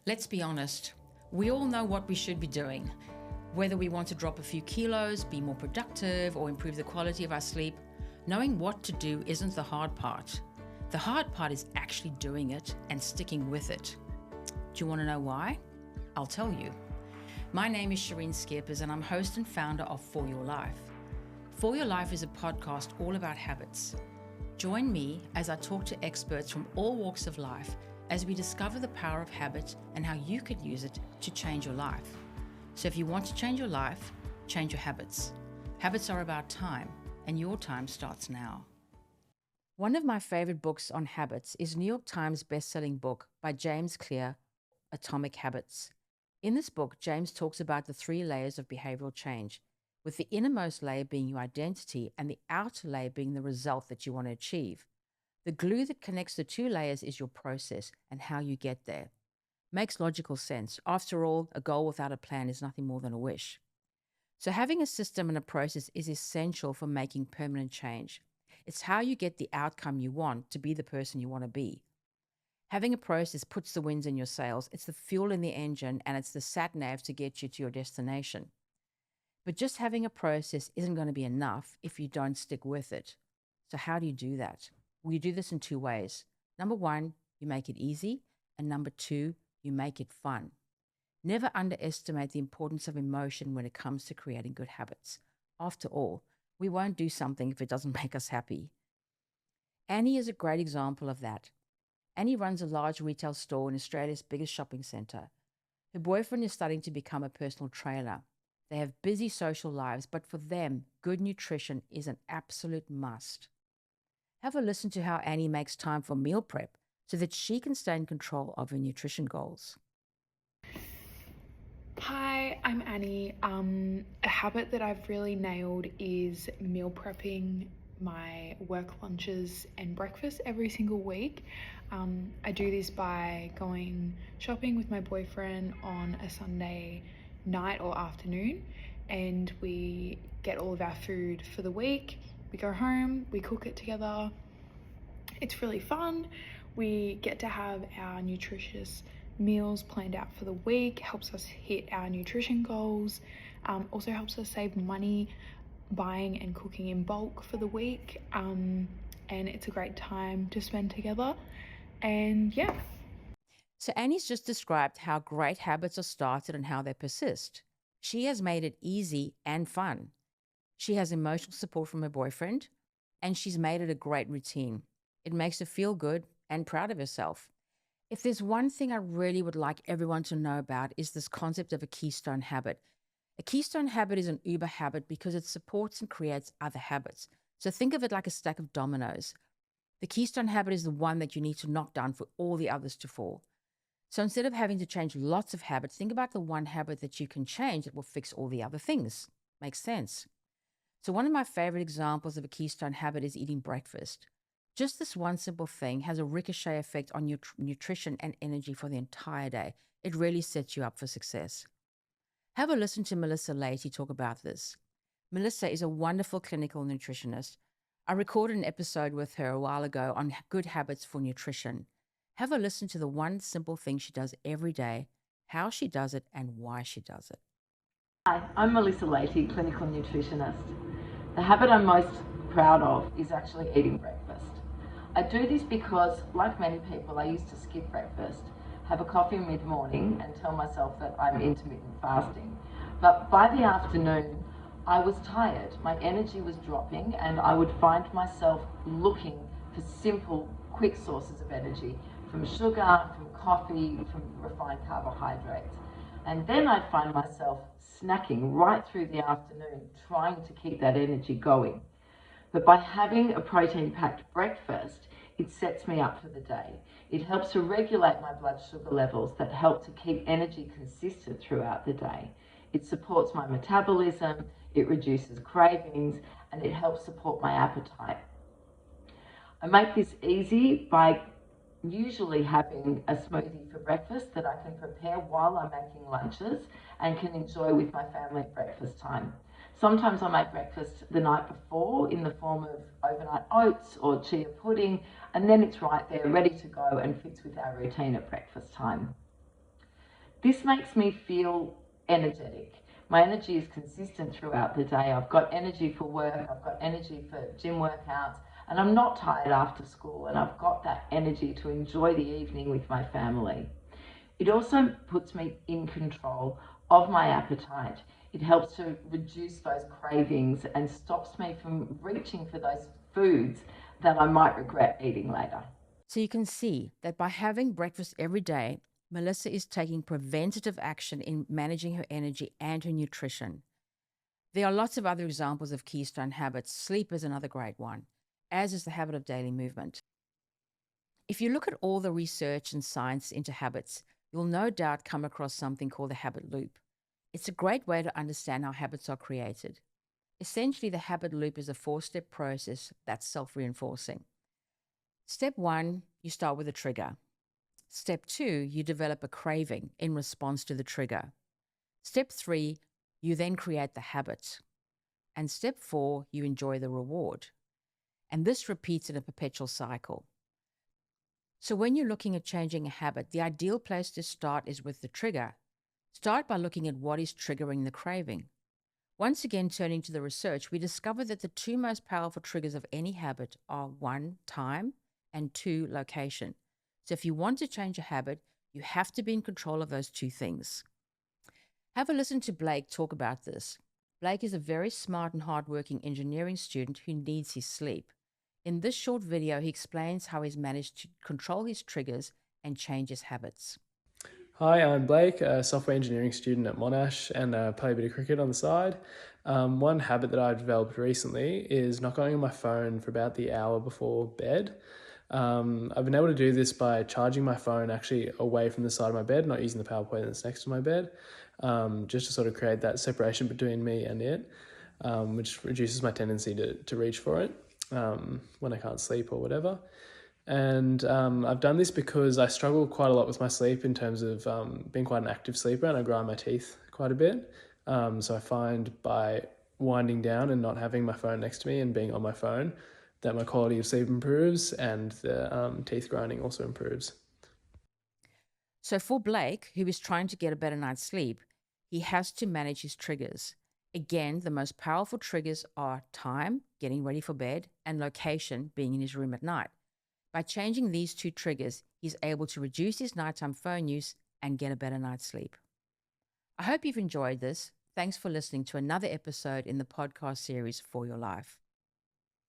Let's be honest, we all know what we should be doing. Whether we want to drop a few kilos, be more productive, or improve the quality of our sleep, knowing what to do isn't the hard part. The hard part is actually doing it and sticking with it. Do you want to know why? I'll tell you. My name is Shireen Skippers and I'm host and founder of For Your Life. For Your Life is a podcast all about habits. Join me as I talk to experts from all walks of life as we discover the power of habit and how you could use it to change your life. So if you want to change your life, change your habits. Habits are about time, and your time starts now. One of my favorite books on habits is New York Times best-selling book by James Clear, Atomic Habits. In this book, James talks about the 3 layers of behavioral change, with the innermost layer being your identity and the outer layer being the result that you want to achieve. The glue that connects the 2 layers is your process and how you get there. Makes logical sense. After all, a goal without a plan is nothing more than a wish. So having a system and a process is essential for making permanent change. It's how you get the outcome you want to be the person you want to be. Having a process puts the winds in your sails. It's the fuel in the engine and it's the sat nav to get you to your destination. But just having a process isn't going to be enough if you don't stick with it. So how do you do that? Well, you do this in 2 ways. Number 1, you make it easy. And number 2, you make it fun. Never underestimate the importance of emotion when it comes to creating good habits. After all, we won't do something if it doesn't make us happy. Annie is a great example of that. Annie runs a large retail store in Australia's biggest shopping centre. Her boyfriend is starting to become a personal trainer. They have busy social lives, but for them, good nutrition is an absolute must. Have a listen to how Annie makes time for meal prep so that she can stay in control of her nutrition goals. Hi, I'm Annie. A habit that I've really nailed is meal prepping my work lunches and breakfast every single week. I do this by going shopping with my boyfriend on a Sunday night or afternoon, and we get all of our food for the week. We go home, we cook it together. It's really fun. We get to have our nutritious meals planned out for the week, helps us hit our nutrition goals, also helps us save money buying and cooking in bulk for the week, and it's a great time to spend together. And yeah. So Annie's just described how great habits are started and how they persist. She has made it easy and fun. She has emotional support from her boyfriend, and she's made it a great routine. It makes her feel good and proud of herself. If there's one thing I really would like everyone to know about is this concept of a keystone habit. A keystone habit is an uber habit because it supports and creates other habits. So think of it like a stack of dominoes. The keystone habit is the one that you need to knock down for all the others to fall. So instead of having to change lots of habits, think about the one habit that you can change that will fix all the other things. Makes sense. So one of my favorite examples of a keystone habit is eating breakfast. Just this one simple thing has a ricochet effect on your nutrition and energy for the entire day. It really sets you up for success. Have a listen to Melissa Leahy talk about this. Melissa is a wonderful clinical nutritionist. I recorded an episode with her a while ago on good habits for nutrition. Have a listen to the one simple thing she does every day, how she does it, and why she does it. Hi, I'm Melissa Leahy, clinical nutritionist. The habit I'm most proud of is actually eating breakfast. I do this because, like many people, I used to skip breakfast, have a coffee mid-morning and tell myself that I'm intermittent fasting. But by the afternoon, I was tired, my energy was dropping, and I would find myself looking for simple, quick sources of energy from sugar, from coffee, from refined carbohydrates. And then I'd find myself snacking right through the afternoon, trying to keep that energy going. But by having a protein-packed breakfast, it sets me up for the day. It helps to regulate my blood sugar levels that help to keep energy consistent throughout the day. It supports my metabolism, it reduces cravings, and it helps support my appetite. I make this easy by usually having a smoothie for breakfast that I can prepare while I'm making lunches and can enjoy with my family at breakfast time. Sometimes I make breakfast the night before in the form of overnight oats or chia pudding, and then it's right there ready to go and fits with our routine at breakfast time. This makes me feel energetic. My energy is consistent throughout the day. I've got energy for work, I've got energy for gym workouts, and I'm not tired after school, and I've got that energy to enjoy the evening with my family. It also puts me in control of my appetite. It helps to reduce those cravings and stops me from reaching for those foods that I might regret eating later. So you can see that by having breakfast every day, Melissa is taking preventative action in managing her energy and her nutrition. There are lots of other examples of keystone habits. Sleep is another great one, as is the habit of daily movement. If you look at all the research and science into habits, you'll no doubt come across something called the habit loop. It's a great way to understand how habits are created. Essentially, the habit loop is a 4-step process that's self-reinforcing. Step 1, you start with a trigger. Step 2, you develop a craving in response to the trigger. Step 3, you then create the habit. And step 4, you enjoy the reward. And this repeats in a perpetual cycle. So when you're looking at changing a habit, the ideal place to start is with the trigger. Start by looking at what is triggering the craving. Once again, turning to the research, we discovered that the 2 most powerful triggers of any habit are 1, time, and 2, location. So if you want to change a habit, you have to be in control of those 2 things. Have a listen to Blake talk about this. Blake is a very smart and hardworking engineering student who needs his sleep. In this short video, he explains how he's managed to control his triggers and change his habits. Hi, I'm Blake, a software engineering student at Monash, and play a bit of cricket on the side. One habit that I've developed recently is not going on my phone for about the hour before bed. I've been able to do this by charging my phone actually away from the side of my bed, not using the power point that's next to my bed, just to sort of create that separation between me and it, which reduces my tendency to reach for it when I can't sleep or whatever. And I've done this because I struggle quite a lot with my sleep in terms of being quite an active sleeper, and I grind my teeth quite a bit. So I find by winding down and not having my phone next to me and being on my phone, that my quality of sleep improves and the teeth grinding also improves. So for Blake, who is trying to get a better night's sleep, he has to manage his triggers. Again, the most powerful triggers are time, getting ready for bed, and location, being in his room at night. By changing these 2 triggers, he's able to reduce his nighttime phone use and get a better night's sleep. I hope you've enjoyed this. Thanks for listening to another episode in the podcast series For Your Life.